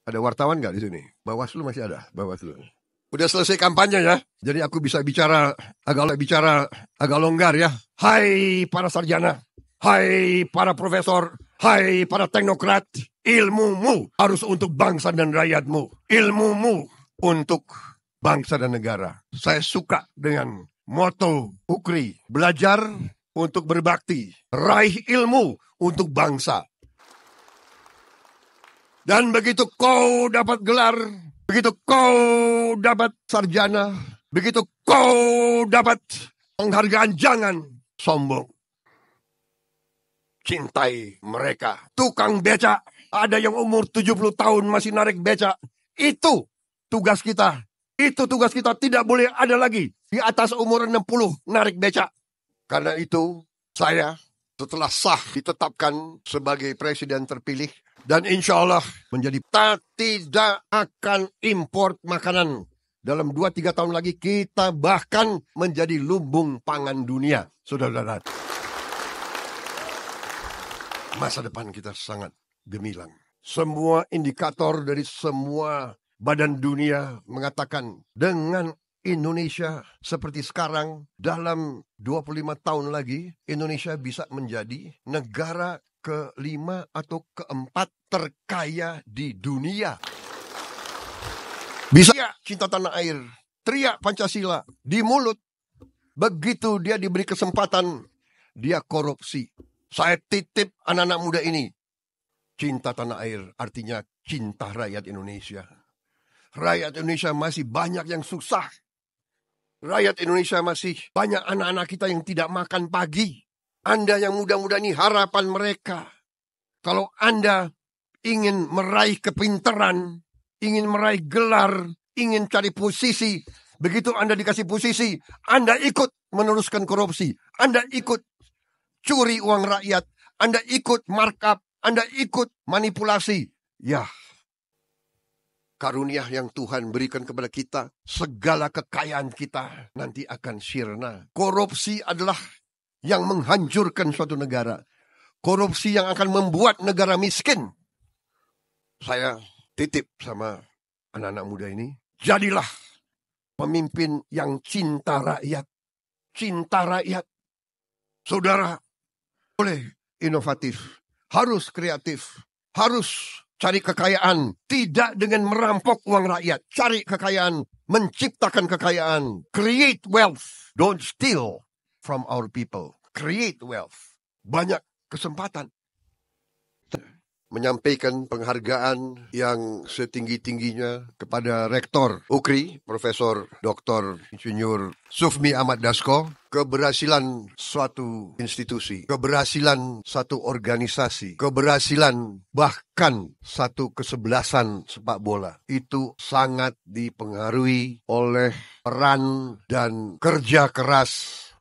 Ada wartawan nggak di sini? Bawaslu masih ada, Bawaslu. Udah selesai kampanye ya, jadi aku bisa bicara agak longgar ya. Hai para sarjana, hai para profesor, hai para teknokrat, ilmumu harus untuk bangsa dan rakyatmu. Ilmumu untuk bangsa dan negara. Saya suka dengan moto UKRI, belajar untuk berbakti, raih ilmu untuk bangsa. Dan begitu kau dapat gelar, begitu kau dapat sarjana, begitu kau dapat penghargaan, jangan sombong. Cintai mereka. Tukang becak, ada yang umur 70 tahun masih narik becak. Itu tugas kita. Itu tugas kita, tidak boleh ada lagi di atas umur 60 narik becak. Karena itu saya setelah sah ditetapkan sebagai presiden terpilih, dan insya Allah menjadi, kita tidak akan import makanan. Dalam 2-3 tahun lagi kita bahkan menjadi lumbung pangan dunia. Saudara-saudara, masa depan kita sangat gemilang. Semua indikator dari semua badan dunia mengatakan dengan Indonesia seperti sekarang, dalam 25 tahun lagi Indonesia bisa menjadi negara ke-5 atau ke-4 terkaya di dunia. Bisa cinta tanah air, teriak Pancasila di mulut. Begitu dia diberi kesempatan, dia korupsi. Saya titip anak-anak muda ini, cinta tanah air artinya cinta rakyat Indonesia. Rakyat Indonesia masih banyak yang susah. Rakyat Indonesia masih banyak anak-anak kita yang tidak makan pagi. Anda yang muda-muda ini harapan mereka. Kalau Anda ingin meraih kepintaran, ingin meraih gelar, ingin cari posisi, begitu Anda dikasih posisi, Anda ikut meneruskan korupsi, Anda ikut curi uang rakyat, Anda ikut markup, Anda ikut manipulasi. Ya, karunia yang Tuhan berikan kepada kita, segala kekayaan kita nanti akan sirna. Korupsi adalah yang menghancurkan suatu negara. Korupsi yang akan membuat negara miskin. Saya titip sama anak-anak muda ini, jadilah pemimpin yang cinta rakyat. Cinta rakyat. Saudara, boleh inovatif, harus kreatif, harus cari kekayaan, tidak dengan merampok uang rakyat. Cari kekayaan, menciptakan kekayaan. Create wealth, don't steal from our people. Create wealth. Banyak kesempatan. Menyampaikan penghargaan yang setinggi-tingginya kepada Rektor UKRI, Profesor Dr. Insinyur Sufmi Ahmad Dasko. Keberhasilan suatu institusi, keberhasilan satu organisasi, keberhasilan bahkan satu kesebelasan sepak bola, itu sangat dipengaruhi oleh peran dan kerja keras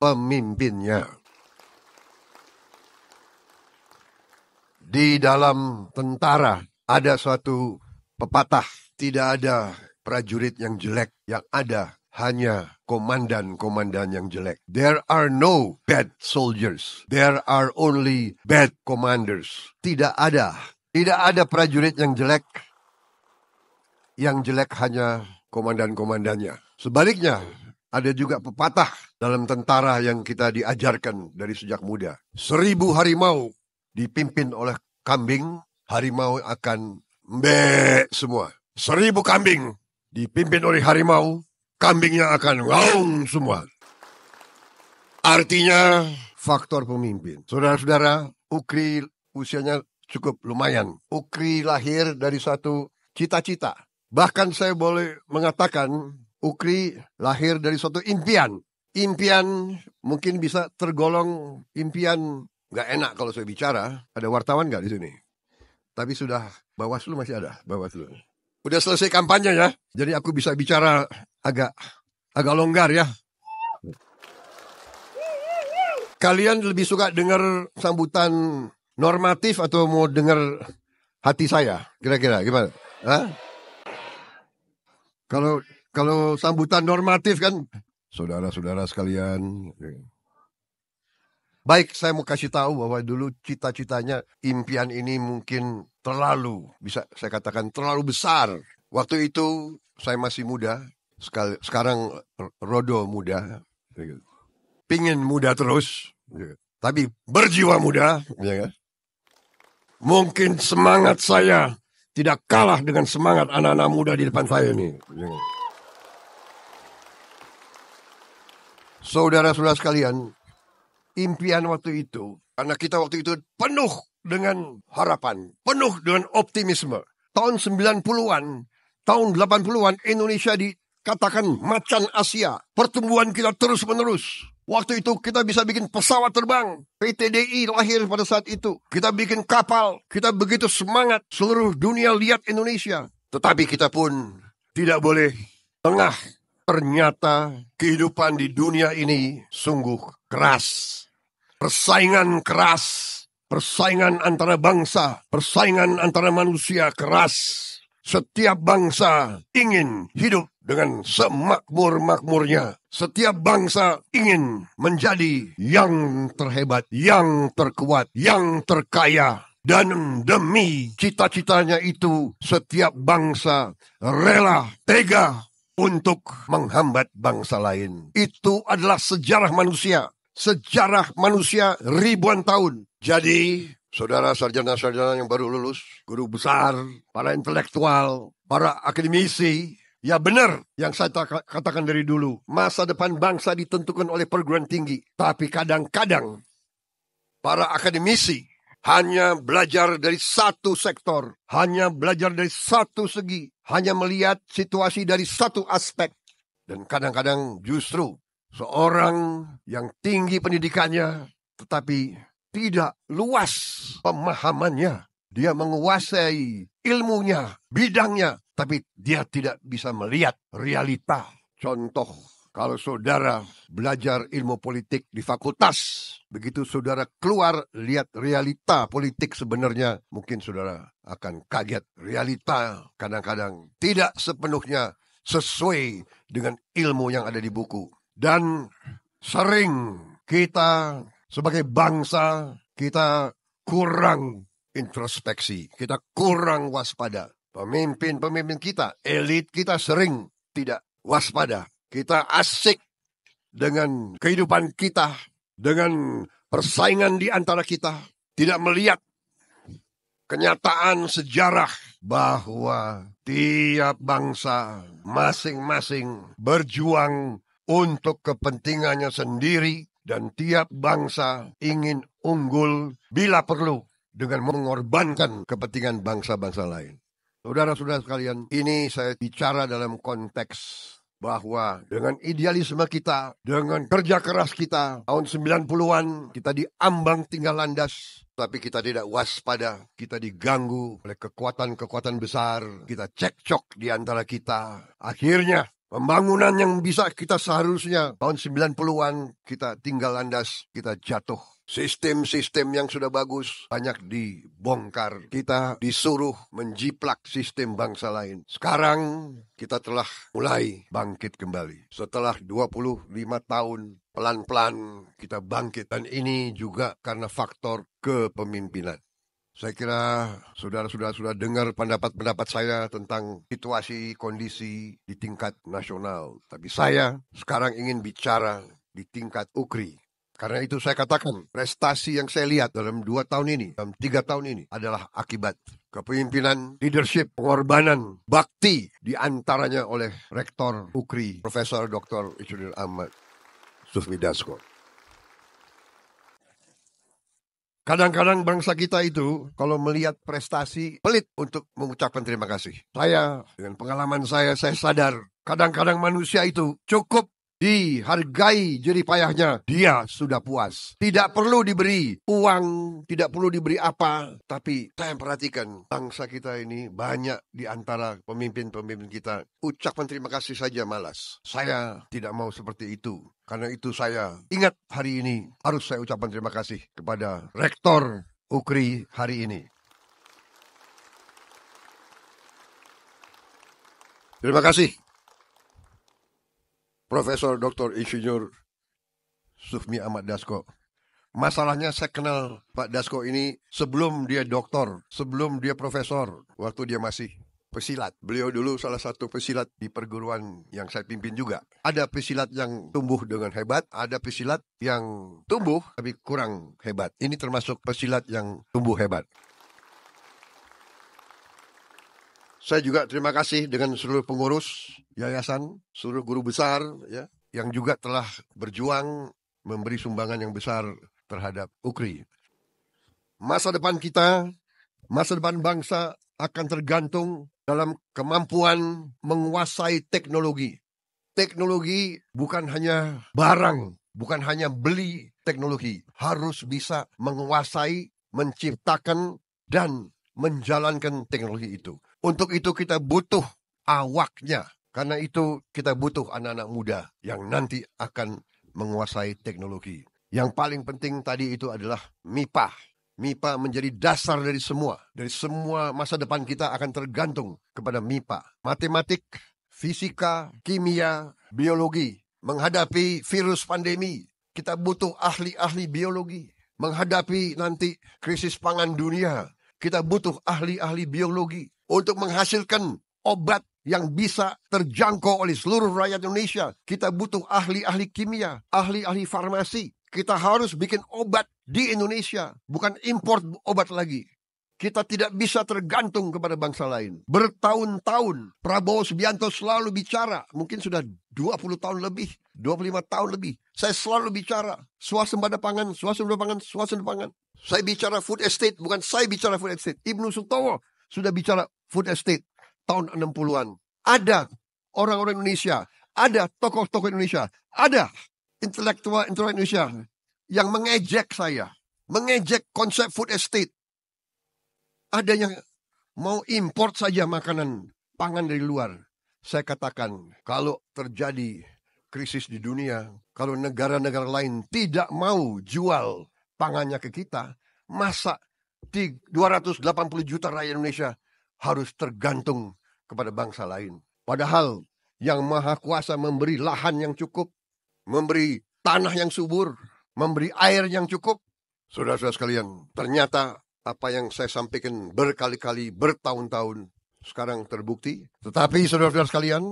pemimpinnya. Di dalam tentara ada suatu pepatah, tidak ada prajurit yang jelek, yang ada hanya komandan-komandan yang jelek. There are no bad soldiers, there are only bad commanders. Tidak ada prajurit yang jelek hanya komandan-komandannya. Sebaliknya, ada juga pepatah dalam tentara yang kita diajarkan dari sejak muda. 1000 harimau dipimpin oleh kambing, harimau akan mbe semua. 1000 kambing dipimpin oleh harimau, kambingnya akan ngaung semua. Artinya faktor pemimpin. Saudara-saudara, UKRI usianya cukup lumayan. UKRI lahir dari satu cita-cita. Bahkan saya boleh mengatakan UKRI lahir dari suatu impian. Impian mungkin bisa tergolong impian. Gak enak kalau saya bicara. Ada wartawan gak di sini? Tapi sudah, Bawaslu masih ada, Bawaslu. Udah selesai kampanye ya. Jadi aku bisa bicara agak longgar ya. Kalian lebih suka dengar sambutan normatif atau mau dengar hati saya? Kira-kira gimana? Hah? Kalau sambutan normatif kan, saudara-saudara sekalian, Baik, saya mau kasih tahu bahwa dulu cita-citanya impian ini mungkin terlalu, bisa saya katakan terlalu besar. Waktu itu saya masih muda, sekarang rodo muda, pingin muda terus, tapi berjiwa muda. Mungkin semangat saya tidak kalah dengan semangat anak-anak muda di depan saya ini. Saudara-saudara sekalian, impian waktu itu, karena kita waktu itu penuh dengan harapan, penuh dengan optimisme. Tahun 90-an, tahun 80-an Indonesia dikatakan macan Asia. Pertumbuhan kita terus-menerus. Waktu itu kita bisa bikin pesawat terbang. PTDI lahir pada saat itu. Kita bikin kapal. Kita begitu semangat. Seluruh dunia lihat Indonesia. Tetapi kita pun tidak boleh lengah. Ternyata kehidupan di dunia ini sungguh keras. Persaingan keras, persaingan antara bangsa, persaingan antara manusia keras. Setiap bangsa ingin hidup dengan semakmur-makmurnya. Setiap bangsa ingin menjadi yang terhebat, yang terkuat, yang terkaya. Dan demi cita-citanya itu, setiap bangsa rela, tega untuk menghambat bangsa lain. Itu adalah sejarah manusia. Sejarah manusia ribuan tahun. Jadi, saudara sarjana-sarjana yang baru lulus, guru besar, para intelektual, para akademisi, ya benar yang saya katakan dari dulu. Masa depan bangsa ditentukan oleh perguruan tinggi. Tapi kadang-kadang para akademisi hanya belajar dari satu sektor, hanya belajar dari satu segi, hanya melihat situasi dari satu aspek. Dan kadang-kadang justru seorang yang tinggi pendidikannya, tetapi tidak luas pemahamannya. Dia menguasai ilmunya, bidangnya, tapi dia tidak bisa melihat realita. Contoh, kalau saudara belajar ilmu politik di fakultas, begitu saudara keluar lihat realita politik sebenarnya, mungkin saudara akan kaget. Realita kadang-kadang tidak sepenuhnya sesuai dengan ilmu yang ada di buku. Dan sering kita sebagai bangsa, kita kurang introspeksi, kita kurang waspada. Pemimpin-pemimpin kita, elit kita sering tidak waspada. Kita asik dengan kehidupan kita, dengan persaingan di antara kita, tidak melihat kenyataan sejarah bahwa tiap bangsa masing-masing berjuang untuk kepentingannya sendiri, dan tiap bangsa ingin unggul bila perlu dengan mengorbankan kepentingan bangsa-bangsa lain. Saudara-saudara sekalian, ini saya bicara dalam konteks bahwa dengan idealisme kita, dengan kerja keras kita, tahun 90-an kita diambang tinggal landas, tapi kita tidak waspada, kita diganggu oleh kekuatan-kekuatan besar, kita cekcok di antara kita. Akhirnya pembangunan yang bisa kita seharusnya tahun 90-an kita tinggal landas, kita jatuh. Sistem-sistem yang sudah bagus banyak dibongkar. Kita disuruh menjiplak sistem bangsa lain. Sekarang kita telah mulai bangkit kembali. Setelah 25 tahun pelan-pelan kita bangkit. Dan ini juga karena faktor kepemimpinan. Saya kira saudara-saudara sudah dengar pendapat-pendapat saya tentang situasi, kondisi di tingkat nasional. Tapi saya sekarang ingin bicara di tingkat UKRI. Karena itu saya katakan, prestasi yang saya lihat dalam 2 tahun ini, dalam 3 tahun ini adalah akibat kepemimpinan, leadership, pengorbanan, bakti di antaranya oleh Rektor UKRI, Profesor Dr. Insinyur Ahmad Sufmi Dasko. Kadang-kadang bangsa kita itu kalau melihat prestasi pelit untuk mengucapkan terima kasih. Saya, dengan pengalaman saya sadar kadang-kadang manusia itu cukup dihargai jerih payahnya, dia sudah puas. Tidak perlu diberi uang, tidak perlu diberi apa. Tapi saya perhatikan bangsa kita ini banyak di antara pemimpin-pemimpin kita ucapan terima kasih saja malas. Saya tidak mau seperti itu. Karena itu saya ingat hari ini harus saya ucapkan terima kasih kepada Rektor UKRI hari ini. Terima kasih Profesor Dr. Insinyur Sufmi Ahmad Dasko Masalahnya saya kenal Pak Dasko ini sebelum dia doktor, sebelum dia profesor, waktu dia masih pesilat. Beliau dulu salah satu pesilat di perguruan yang saya pimpin juga. Ada pesilat yang tumbuh dengan hebat, ada pesilat yang tumbuh tapi kurang hebat. Ini termasuk pesilat yang tumbuh hebat. Saya juga terima kasih dengan seluruh pengurus yayasan, seluruh guru besar ya, yang juga telah berjuang memberi sumbangan yang besar terhadap UKRI. Masa depan kita, masa depan bangsa akan tergantung dalam kemampuan menguasai teknologi. Teknologi bukan hanya barang, bukan hanya beli teknologi. Harus bisa menguasai, menciptakan, dan menjalankan teknologi itu. Untuk itu kita butuh awaknya. Karena itu kita butuh anak-anak muda yang nanti akan menguasai teknologi. Yang paling penting tadi itu adalah MIPA. MIPA menjadi dasar dari semua. Dari semua masa depan kita akan tergantung kepada MIPA. Matematik, fisika, kimia, biologi. Menghadapi virus pandemi, kita butuh ahli-ahli biologi. Menghadapi nanti krisis pangan dunia, kita butuh ahli-ahli biologi. Untuk menghasilkan obat yang bisa terjangkau oleh seluruh rakyat Indonesia, kita butuh ahli-ahli kimia, ahli-ahli farmasi. Kita harus bikin obat di Indonesia, bukan import obat lagi. Kita tidak bisa tergantung kepada bangsa lain. Bertahun-tahun Prabowo Subianto selalu bicara, mungkin sudah 20 tahun lebih, 25 tahun lebih. Saya selalu bicara swasembada pangan, swasembada pangan, swasembada pangan. Saya bicara food estate, bukan saya bicara food estate. Ibnu Sutomo sudah bicara food estate tahun 60-an. Ada orang-orang Indonesia, ada tokoh-tokoh Indonesia, ada intelektual Indonesia yang mengejek saya, mengejek konsep food estate. Ada yang mau import saja makanan, pangan dari luar. Saya katakan, kalau terjadi krisis di dunia, kalau negara-negara lain tidak mau jual pangannya ke kita, masa 280 juta rakyat Indonesia harus tergantung kepada bangsa lain. Padahal yang Maha Kuasa memberi lahan yang cukup, memberi tanah yang subur, memberi air yang cukup. Saudara-saudara sekalian, ternyata apa yang saya sampaikan berkali-kali, bertahun-tahun, sekarang terbukti. Tetapi saudara-saudara sekalian,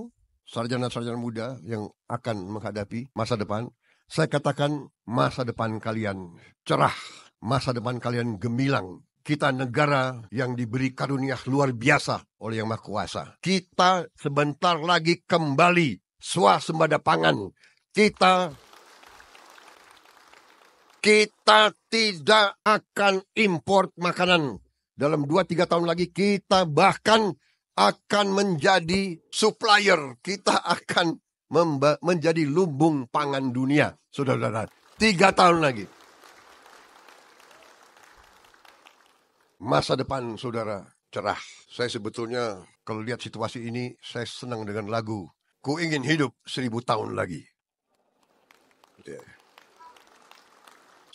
sarjana-sarjana muda yang akan menghadapi masa depan, saya katakan masa depan kalian cerah, masa depan kalian gemilang. Kita negara yang diberi karunia luar biasa oleh Yang Maha Kuasa. Kita sebentar lagi kembali swasembada pangan. Kita tidak akan import makanan. Dalam 2-3 tahun lagi kita bahkan akan menjadi supplier. Kita akan menjadi lumbung pangan dunia. Saudara-saudara, 3 tahun lagi. Masa depan saudara cerah. Saya sebetulnya kalau lihat situasi ini, saya senang dengan lagu Ku Ingin Hidup 1000 tahun lagi.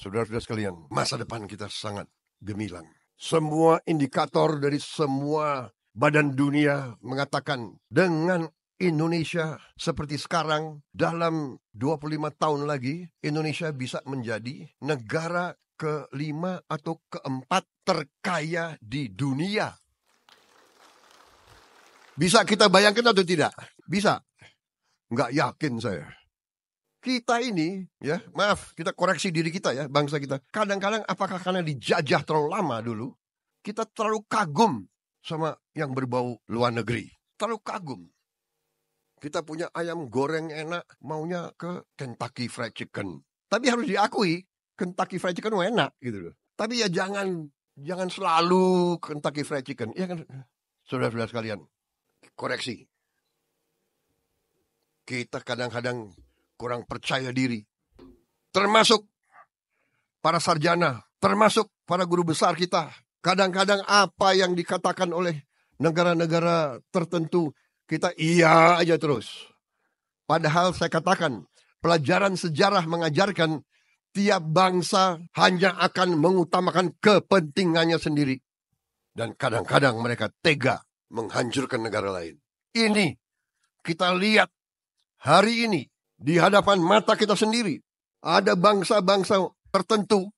Saudara-saudara sekalian, masa depan kita sangat gemilang. Semua indikator dari semua badan dunia mengatakan dengan Indonesia seperti sekarang, dalam 25 tahun lagi, Indonesia bisa menjadi negara ke-5 atau ke-4 terkaya di dunia. Bisa kita bayangkan atau tidak? Bisa. Nggak yakin saya. Kita ini, ya, maaf, kita koreksi diri kita ya, bangsa kita. Kadang-kadang apakah karena dijajah terlalu lama dulu, kita terlalu kagum sama yang berbau luar negeri. Terlalu kagum. Kita punya ayam goreng enak, maunya ke Kentucky Fried Chicken. Tapi harus diakui, Kentucky Fried Chicken enak gitu loh. Tapi ya jangan selalu Kentucky Fried Chicken. Ya kan, saudara-saudara sekalian, koreksi. Kita kadang-kadang kurang percaya diri. Termasuk para sarjana, termasuk para guru besar kita. Kadang-kadang apa yang dikatakan oleh negara-negara tertentu, kita iya aja terus. Padahal saya katakan, pelajaran sejarah mengajarkan tiap bangsa hanya akan mengutamakan kepentingannya sendiri. Dan kadang-kadang mereka tega menghancurkan negara lain. Ini kita lihat hari ini di hadapan mata kita sendiri. Ada bangsa-bangsa tertentu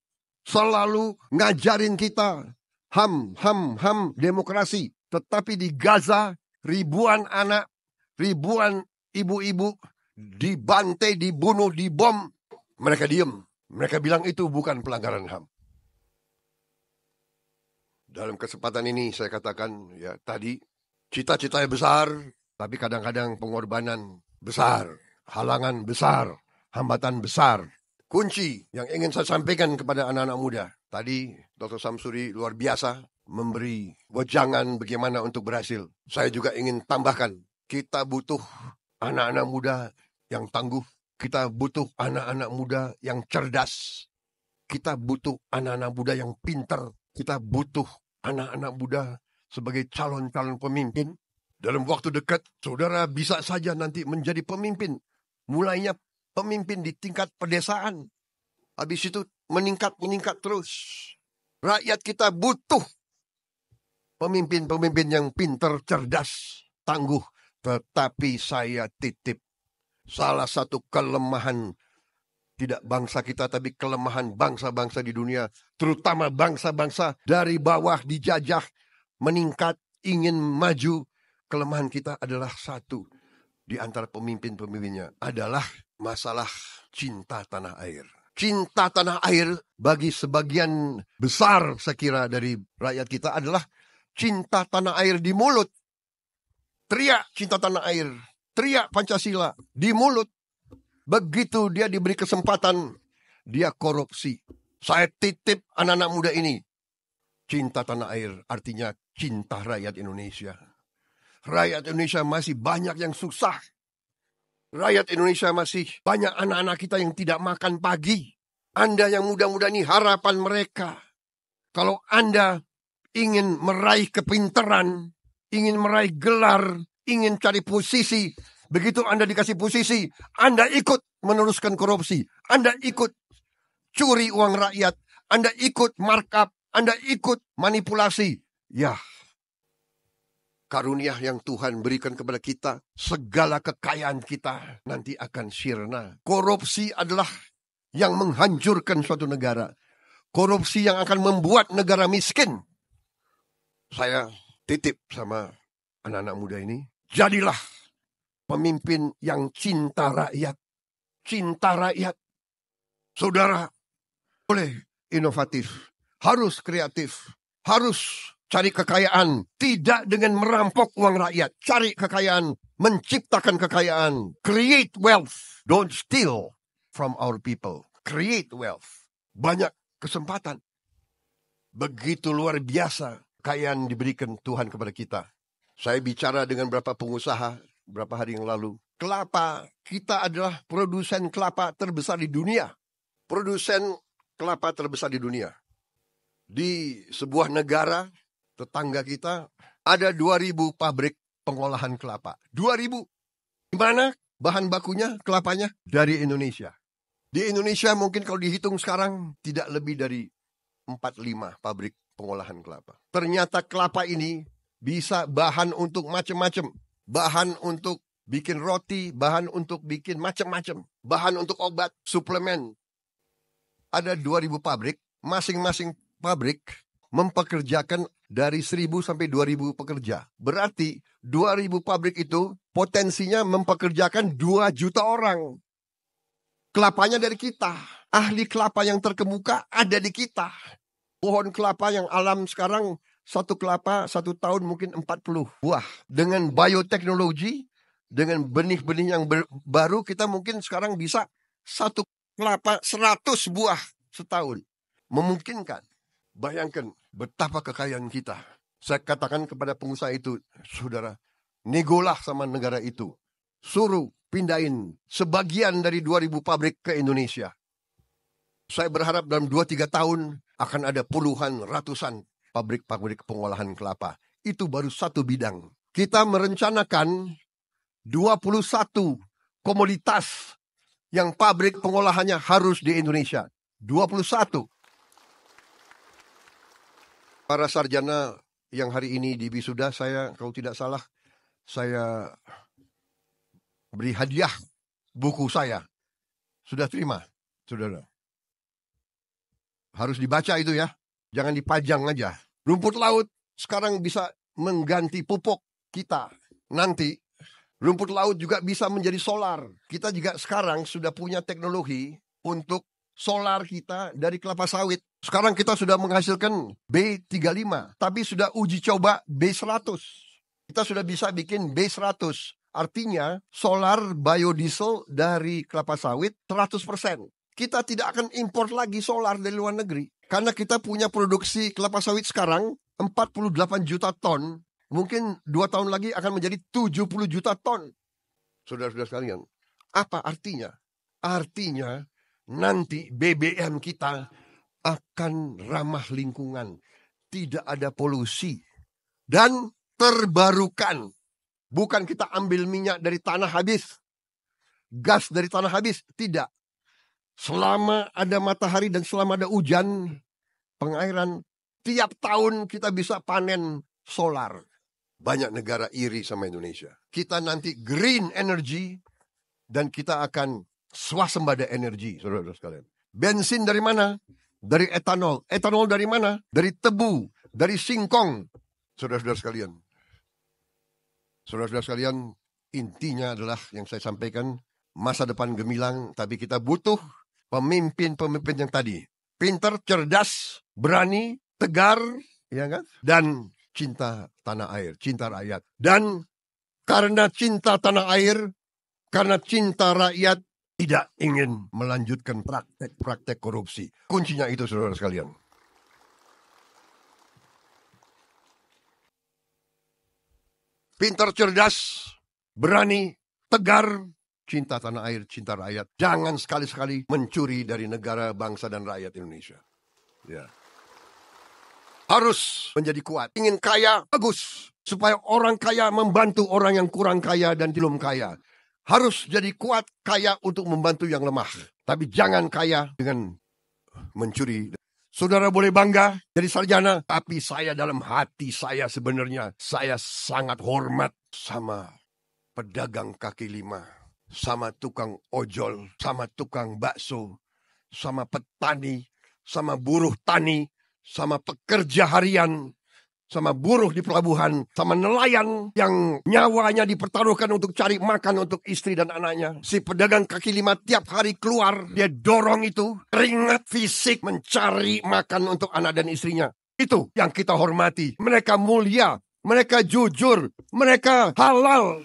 selalu ngajarin kita HAM demokrasi. Tetapi di Gaza ribuan anak, ribuan ibu-ibu dibantai, dibunuh, dibom. Mereka diem. Mereka bilang itu bukan pelanggaran HAM. Dalam kesempatan ini saya katakan ya tadi cita-citanya besar, tapi kadang-kadang pengorbanan besar, halangan besar, hambatan besar. Kunci yang ingin saya sampaikan kepada anak-anak muda. Tadi Dr. Samsuri luar biasa memberi wejangan bagaimana untuk berhasil. Saya juga ingin tambahkan, kita butuh anak-anak muda yang tangguh. Kita butuh anak-anak muda yang cerdas. Kita butuh anak-anak muda yang pintar. Kita butuh anak-anak muda sebagai calon-calon pemimpin. Dalam waktu dekat, saudara bisa saja nanti menjadi pemimpin. Mulainya pemimpin di tingkat pedesaan. Habis itu meningkat terus. Rakyat kita butuh pemimpin-pemimpin yang pintar, cerdas, tangguh. Tetapi saya titip salah satu kelemahan tidak bangsa kita, tapi kelemahan bangsa-bangsa di dunia, terutama bangsa-bangsa dari bawah dijajah, meningkat, ingin maju. Kelemahan kita adalah satu di antara pemimpin-pemimpinnya adalah masalah cinta tanah air. Cinta tanah air bagi sebagian besar saya kira dari rakyat kita adalah cinta tanah air di mulut. Teriak cinta tanah air, teriak Pancasila di mulut. Begitu dia diberi kesempatan, dia korupsi. Saya titip anak-anak muda ini. Cinta tanah air artinya cinta rakyat Indonesia. Rakyat Indonesia masih banyak yang susah. Rakyat Indonesia masih banyak anak-anak kita yang tidak makan pagi. Anda yang muda-muda ini harapan mereka. Kalau Anda ingin meraih kepintaran, ingin meraih gelar, ingin cari posisi, begitu Anda dikasih posisi, Anda ikut meneruskan korupsi. Anda ikut curi uang rakyat. Anda ikut markup. Anda ikut manipulasi. Ya, karunia yang Tuhan berikan kepada kita, segala kekayaan kita nanti akan sirna. Korupsi adalah yang menghancurkan suatu negara. Korupsi yang akan membuat negara miskin. Saya titip sama anak-anak muda ini, jadilah pemimpin yang cinta rakyat. Cinta rakyat. Saudara, boleh inovatif, harus kreatif, harus cari kekayaan, tidak dengan merampok uang rakyat. Cari kekayaan, menciptakan kekayaan. Create wealth. Don't steal from our people. Create wealth. Banyak kesempatan. Begitu luar biasa kekayaan diberikan Tuhan kepada kita. Saya bicara dengan beberapa pengusaha beberapa hari yang lalu. Kelapa, kita adalah produsen kelapa terbesar di dunia. Produsen kelapa terbesar di dunia. Di sebuah negara tetangga kita ada 2.000 pabrik pengolahan kelapa. 2.000. Di mana bahan bakunya, kelapanya? Dari Indonesia. Di Indonesia mungkin kalau dihitung sekarang tidak lebih dari 4-5 pabrik pengolahan kelapa. Ternyata kelapa ini bisa bahan untuk macam-macam. Bahan untuk bikin roti, bahan untuk bikin macam-macam. Bahan untuk obat, suplemen. Ada 2.000 pabrik, masing-masing pabrik mempekerjakan dari 1.000 sampai 2.000 pekerja. Berarti 2.000 pabrik itu potensinya mempekerjakan 2 juta orang. Kelapanya dari kita. Ahli kelapa yang terkemuka ada di kita. Pohon kelapa yang alam sekarang, satu kelapa 1 tahun mungkin 40 buah. Dengan bioteknologi, dengan benih-benih yang baru, kita mungkin sekarang bisa satu kelapa 100 buah setahun. Memungkinkan. Bayangkan betapa kekayaan kita. Saya katakan kepada pengusaha itu, saudara, negolah sama negara itu. Suruh pindahin sebagian dari 2.000 pabrik ke Indonesia. Saya berharap dalam 2-3 tahun akan ada puluhan, ratusan pabrik-pabrik pengolahan kelapa. Itu baru satu bidang. Kita merencanakan 21 komoditas yang pabrik pengolahannya harus di Indonesia. 21. Para sarjana yang hari ini di wisuda, saya kalau tidak salah, saya beri hadiah buku saya. Sudah terima, saudara? Harus dibaca itu ya. Jangan dipajang aja. Rumput laut sekarang bisa mengganti pupuk kita. Nanti rumput laut juga bisa menjadi solar. Kita juga sekarang sudah punya teknologi untuk solar kita dari kelapa sawit. Sekarang kita sudah menghasilkan B35, tapi sudah uji coba B100. Kita sudah bisa bikin B100. Artinya solar biodiesel dari kelapa sawit 100%. Kita tidak akan impor lagi solar dari luar negeri. Karena kita punya produksi kelapa sawit sekarang 48 juta ton. Mungkin 2 tahun lagi akan menjadi 70 juta ton. Saudara-saudara sekalian, apa artinya? Artinya nanti BBM kita akan ramah lingkungan. Tidak ada polusi. Dan terbarukan. Bukan kita ambil minyak dari tanah habis. Gas dari tanah habis. Tidak. Selama ada matahari dan selama ada hujan, pengairan, tiap tahun kita bisa panen solar. Banyak negara iri sama Indonesia. Kita nanti green energy dan kita akan swasembada energi, saudara-saudara sekalian. Bensin dari mana? Dari etanol. Etanol dari mana? Dari tebu, dari singkong. Saudara-saudara sekalian. Saudara-saudara sekalian, intinya adalah yang saya sampaikan, masa depan gemilang, tapi kita butuh pemimpin-pemimpin yang tadi. Pintar, cerdas, berani, tegar, ya kan? Dan cinta tanah air, cinta rakyat. Dan karena cinta tanah air, karena cinta rakyat, tidak ingin melanjutkan praktek-praktek korupsi. Kuncinya itu, saudara sekalian. Pintar, cerdas, berani, tegar, cinta tanah air, cinta rakyat. Jangan sekali-sekali mencuri dari negara, bangsa, dan rakyat Indonesia. Ya. Harus menjadi kuat. Ingin kaya, bagus. Supaya orang kaya membantu orang yang kurang kaya dan belum kaya. Harus jadi kuat, kaya untuk membantu yang lemah. Tapi jangan kaya dengan mencuri. Saudara boleh bangga jadi sarjana, tapi saya dalam hati saya sebenarnya, saya sangat hormat sama pedagang kaki lima, sama tukang ojol, sama tukang bakso, sama petani, sama buruh tani, sama pekerja harian, sama buruh di pelabuhan, sama nelayan yang nyawanya dipertaruhkan untuk cari makan untuk istri dan anaknya. Si pedagang kaki lima tiap hari keluar, dia dorong itu, keringat fisik mencari makan untuk anak dan istrinya. Itu yang kita hormati. Mereka mulia, mereka jujur, mereka halal.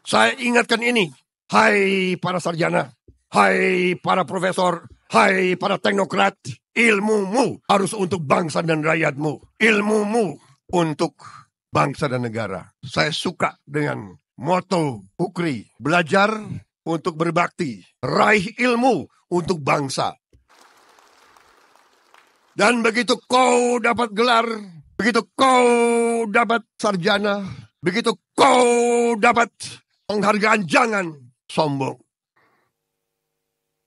Saya ingatkan ini, hai para sarjana, hai para profesor, hai para teknokrat, ilmumu harus untuk bangsa dan rakyatmu. Ilmumu untuk bangsa dan negara. Saya suka dengan moto Ukri. Belajar untuk berbakti. Raih ilmu untuk bangsa. Dan begitu kau dapat gelar, begitu kau dapat sarjana, begitu kau dapat penghargaan, jangan sombong.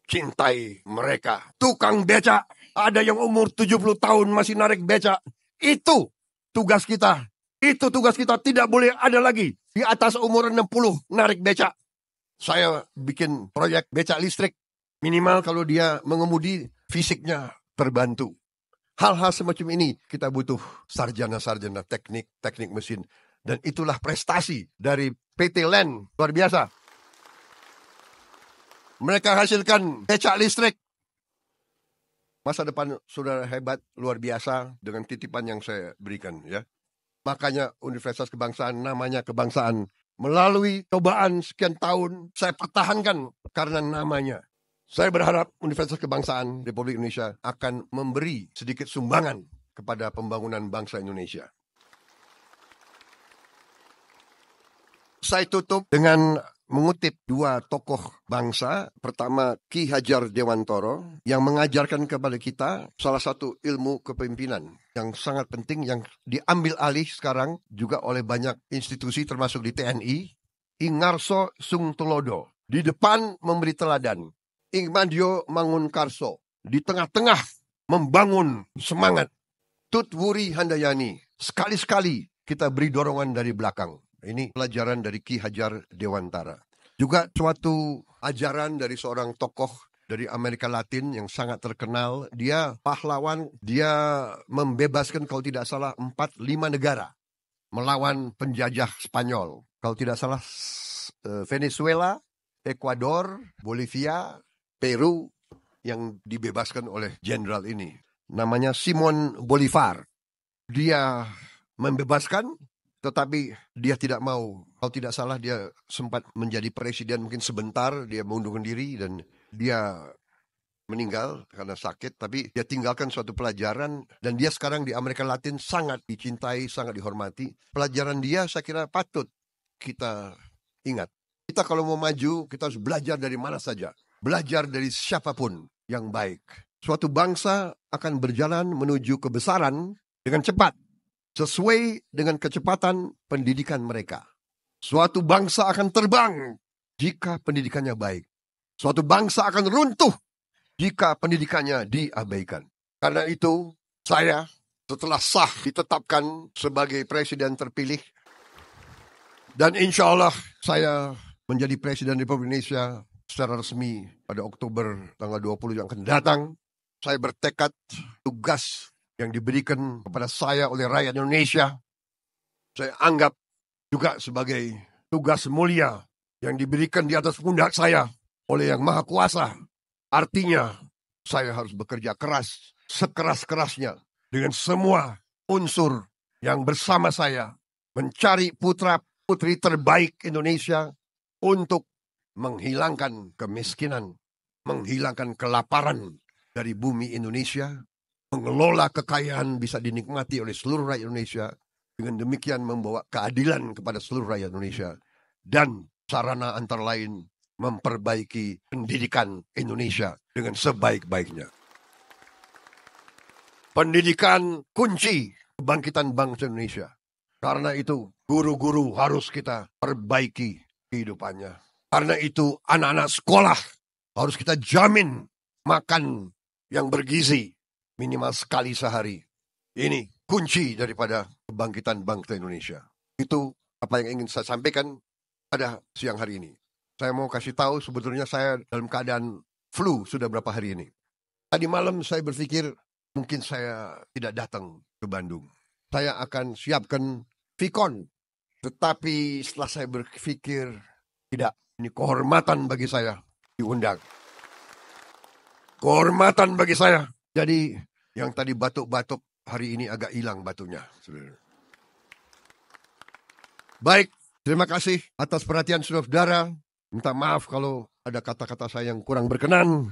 Cintai mereka. Tukang becak, ada yang umur 70 tahun masih narik becak. Itu tugas kita. Itu tugas kita, tidak boleh ada lagi di atas umur 60 narik becak. Saya bikin proyek becak listrik. Minimal kalau dia mengemudi, fisiknya terbantu. Hal-hal semacam ini kita butuh sarjana-sarjana teknik mesin. Dan itulah prestasi dari PT LEN. Luar biasa. Mereka hasilkan becak listrik. Masa depan saudara hebat, luar biasa dengan titipan yang saya berikan. Ya. Makanya Universitas Kebangsaan namanya kebangsaan. Melalui cobaan sekian tahun, saya pertahankan karena namanya. Saya berharap Universitas Kebangsaan Republik Indonesia akan memberi sedikit sumbangan kepada pembangunan bangsa Indonesia. Saya tutup dengan mengutip dua tokoh bangsa. Pertama, Ki Hajar Dewantoro yang mengajarkan kepada kita salah satu ilmu kepemimpinan yang sangat penting yang diambil alih sekarang juga oleh banyak institusi termasuk di TNI. Ingarso Sungtulodo di depan memberi teladan. Ingmadio Mangunkarso di tengah-tengah membangun semangat. Tutwuri Handayani sekali-sekali kita beri dorongan dari belakang. Ini pelajaran dari Ki Hajar Dewantara. Juga suatu ajaran dari seorang tokoh dari Amerika Latin yang sangat terkenal. Dia pahlawan, dia membebaskan kalau tidak salah 4-5 negara melawan penjajah Spanyol. Kalau tidak salah Venezuela, Ekuador, Bolivia, Peru yang dibebaskan oleh jenderal ini. Namanya Simon Bolivar. Dia membebaskan, tetapi dia tidak mau. Kalau tidak salah dia sempat menjadi presiden mungkin sebentar, dia mengundurkan diri dan dia meninggal karena sakit, tapi dia tinggalkan suatu pelajaran dan dia sekarang di Amerika Latin sangat dicintai, sangat dihormati. Pelajaran dia saya kira patut kita ingat. Kita kalau mau maju, kita harus belajar dari mana saja. Belajar dari siapapun yang baik. Suatu bangsa akan berjalan menuju kebesaran dengan cepat, sesuai dengan kecepatan pendidikan mereka. Suatu bangsa akan terbang jika pendidikannya baik. Suatu bangsa akan runtuh jika pendidikannya diabaikan. Karena itu, saya setelah sah ditetapkan sebagai presiden terpilih, dan insya Allah saya menjadi presiden Republik Indonesia secara resmi pada Oktober tanggal 20 yang akan datang. Saya bertekad tugas yang diberikan kepada saya oleh rakyat Indonesia, saya anggap juga sebagai tugas mulia yang diberikan di atas pundak saya oleh Yang Maha Kuasa. Artinya, saya harus bekerja keras, sekeras-kerasnya, dengan semua unsur yang bersama saya, mencari putra-putri terbaik Indonesia untuk menghilangkan kemiskinan, menghilangkan kelaparan dari bumi Indonesia, mengelola kekayaan bisa dinikmati oleh seluruh rakyat Indonesia, dengan demikian membawa keadilan kepada seluruh rakyat Indonesia, dan sarana antara lain memperbaiki pendidikan Indonesia dengan sebaik-baiknya. Pendidikan kunci kebangkitan bangsa Indonesia. Karena itu guru-guru harus kita perbaiki kehidupannya. Karena itu anak-anak sekolah harus kita jamin makan yang bergizi minimal sekali sehari. Ini kunci daripada kebangkitan bangsa Indonesia. Itu apa yang ingin saya sampaikan pada siang hari ini. Saya mau kasih tahu sebetulnya saya dalam keadaan flu sudah berapa hari ini. Tadi malam saya berpikir mungkin saya tidak datang ke Bandung. Saya akan siapkan Vicon. Tetapi setelah saya berpikir, tidak, ini kehormatan bagi saya diundang. Kehormatan bagi saya. Jadi yang tadi batuk-batuk hari ini agak hilang batunya. Baik, terima kasih atas perhatian saudara. Minta maaf kalau ada kata-kata saya yang kurang berkenan.